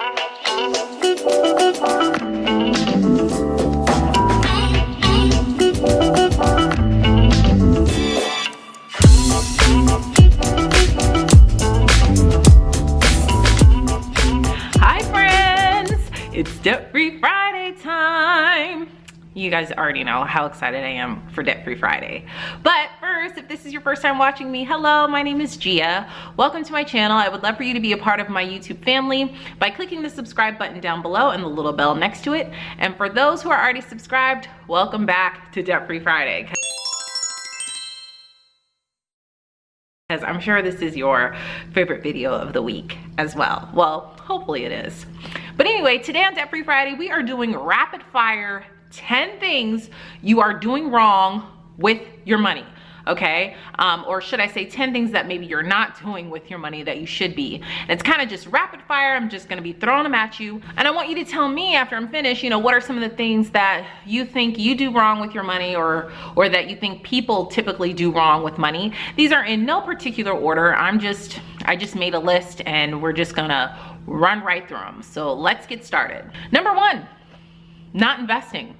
Hi friends, it's Debt-Free Friday time. You guys already know how excited I am for Debt-Free Friday. But first, if this is your first time watching me, hello, my name is Gia. Welcome to my channel. I would love for you to be a part of my YouTube family by clicking the subscribe button down below and the little bell next to it. And for those who are already subscribed, welcome back to Debt-Free Friday. Because I'm sure this is your favorite video of the week as well. Well, hopefully it is. But anyway, today on Debt-Free Friday, we are doing rapid fire 10 things you are doing wrong with your money, okay? Or should I say 10 things that maybe you're not doing with your money that you should be. And it's kind of just rapid fire. I'm just gonna be throwing them at you. And I want you to tell me after I'm finished, you know, what are some of the things that you think you do wrong with your money or that you think people typically do wrong with money. These are in no particular order. I just made a list and we're just gonna run right through them. So let's get started. Number one, not investing.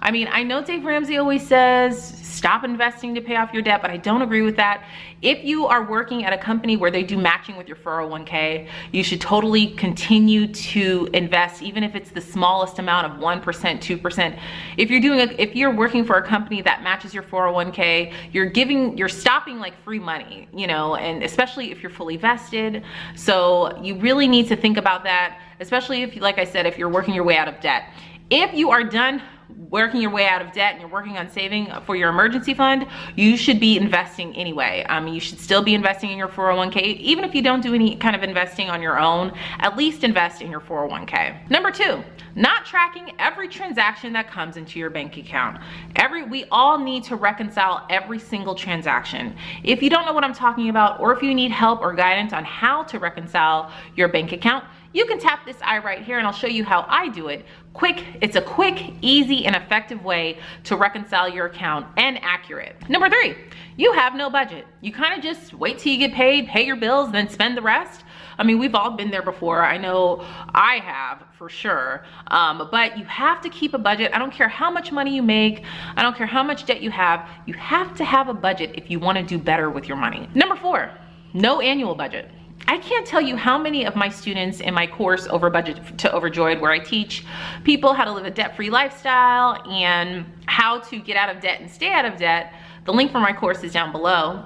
I mean, I know Dave Ramsey always says, stop investing to pay off your debt, but I don't agree with that. If you are working at a company where they do matching with your 401k, you should totally continue to invest, even if it's the smallest amount of 1%, 2%. If you're working for a company that matches your 401k, you're stopping like free money, you know, and especially if you're fully vested. So you really need to think about that, especially if, like I said, if you're working your way out of debt. If you are done working your way out of debt and you're working on saving for your emergency fund, you should be investing anyway. You should still be investing in your 401k. Even if you don't do any kind of investing on your own, at least invest in your 401k. Number two, not tracking every transaction that comes into your bank account. We all need to reconcile every single transaction. If you don't know what I'm talking about, or if you need help or guidance on how to reconcile your bank account, you can tap this eye right here and I'll show you how I do it. It's a quick, easy, and effective way to reconcile your account and accurate. Number three, you have no budget. You kind of just wait till you get paid, pay your bills, then spend the rest. I mean, we've all been there before. I know I have for sure, but you have to keep a budget. I don't care how much money you make. I don't care how much debt you have to have a budget if you want to do better with your money. Number four, no annual budget. I can't tell you how many of my students in my course Over Budget to Overjoyed, where I teach people how to live a debt-free lifestyle and how to get out of debt and stay out of debt. The link for my course is down below.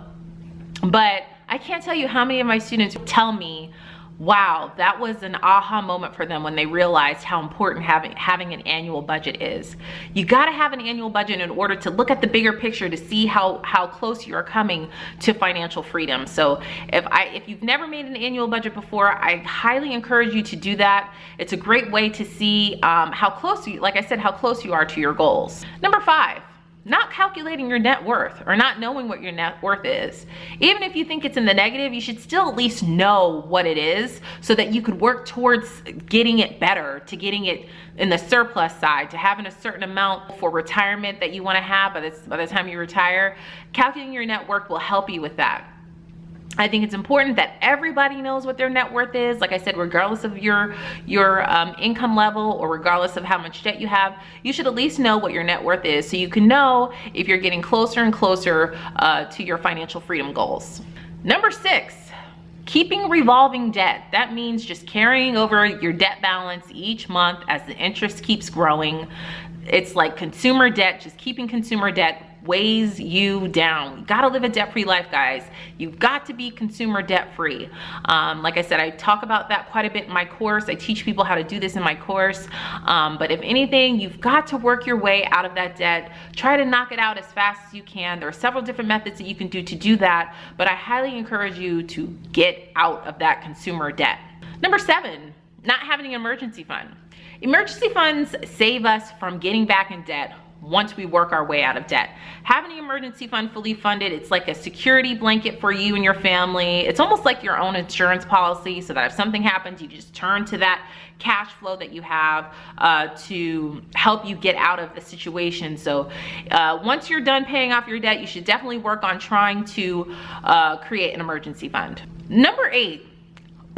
But I can't tell you how many of my students tell me, wow, that was an aha moment for them when they realized how important having an annual budget is. You gotta have an annual budget in order to look at the bigger picture to see how close you are coming to financial freedom. So if you've never made an annual budget before, I highly encourage you to do that. It's a great way to see how close you are to your goals. Number five, not calculating your net worth or not knowing what your net worth is. Even if you think it's in the negative, you should still at least know what it is so that you could work towards getting it better, to getting it in the surplus side, to having a certain amount for retirement that you want to have by the time you retire. Calculating your net worth will help you with that. I think it's important that everybody knows what their net worth is. Like I said, regardless of your income level or regardless of how much debt you have, you should at least know what your net worth is so you can know if you're getting closer and closer to your financial freedom goals. Number six, keeping revolving debt. That means just carrying over your debt balance each month as the interest keeps growing. It's like consumer debt, just keeping consumer debt weighs you down. You gotta live a debt-free life, guys. You've got to be consumer debt-free. Like I said, I talk about that quite a bit in my course. I teach people how to do this in my course. But if anything, you've got to work your way out of that debt. Try to knock it out as fast as you can. There are several different methods that you can do to do that, but I highly encourage you to get out of that consumer debt. Number seven, not having an emergency fund. Emergency funds save us from getting back in debt once we work our way out of debt. Having an emergency fund fully funded, it's like a security blanket for you and your family. It's almost like your own insurance policy, so that if something happens, you just turn to that cash flow that you have to help you get out of the situation. So once you're done paying off your debt, you should definitely work on trying to create an emergency fund. Number 8,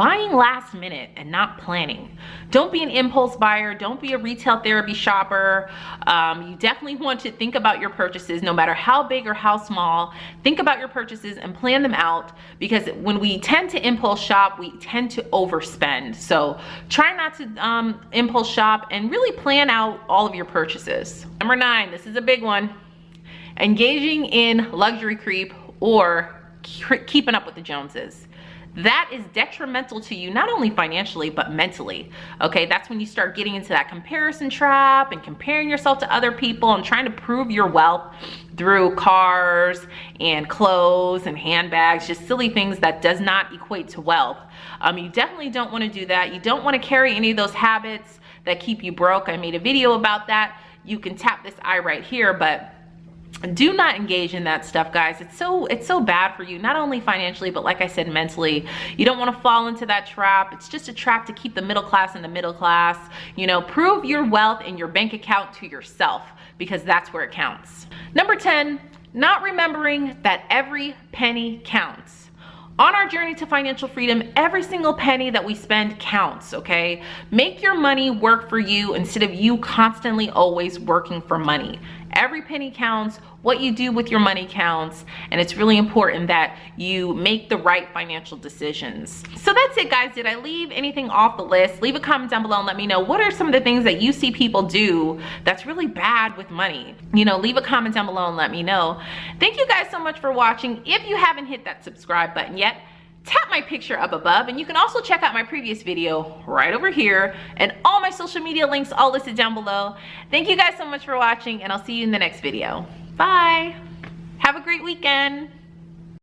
buying last minute and not planning. Don't be an impulse buyer. Don't be a retail therapy shopper. You definitely want to think about your purchases, no matter how big or how small. Think about your purchases and plan them out, because when we tend to impulse shop, we tend to overspend. So try not to impulse shop and really plan out all of your purchases. Number 9, this is a big one. Engaging in luxury creep or keeping up with the Joneses. That is detrimental to you, not only financially, but mentally. Okay, that's when you start getting into that comparison trap and comparing yourself to other people and trying to prove your wealth through cars and clothes and handbags, just silly things that does not equate to wealth. You definitely don't want to do that. You don't want to carry any of those habits that keep you broke. I made a video about that. You can tap this eye right here, but do not engage in that stuff, guys. It's so bad for you, not only financially, but like I said, mentally. You don't want to fall into that trap. It's just a trap to keep the middle class in the middle class. You know, prove your wealth in your bank account to yourself, because that's where it counts. Number 10, not remembering that every penny counts. On our journey to financial freedom, every single penny that we spend counts, okay? Make your money work for you instead of you constantly always working for money. Every penny counts. What you do with your money counts, and it's really important that you make the right financial decisions. So that's it, guys. Did I leave anything off the list? Leave a comment down below and let me know, what are some of the things that you see people do that's really bad with money? You know, leave a comment down below and let me know. Thank you guys so much for watching. If you haven't hit that subscribe button yet, tap my picture up above, and you can also check out my previous video right over here, and all my social media links all listed down below. Thank you guys so much for watching, and I'll see you in the next video. Bye. Have a great weekend.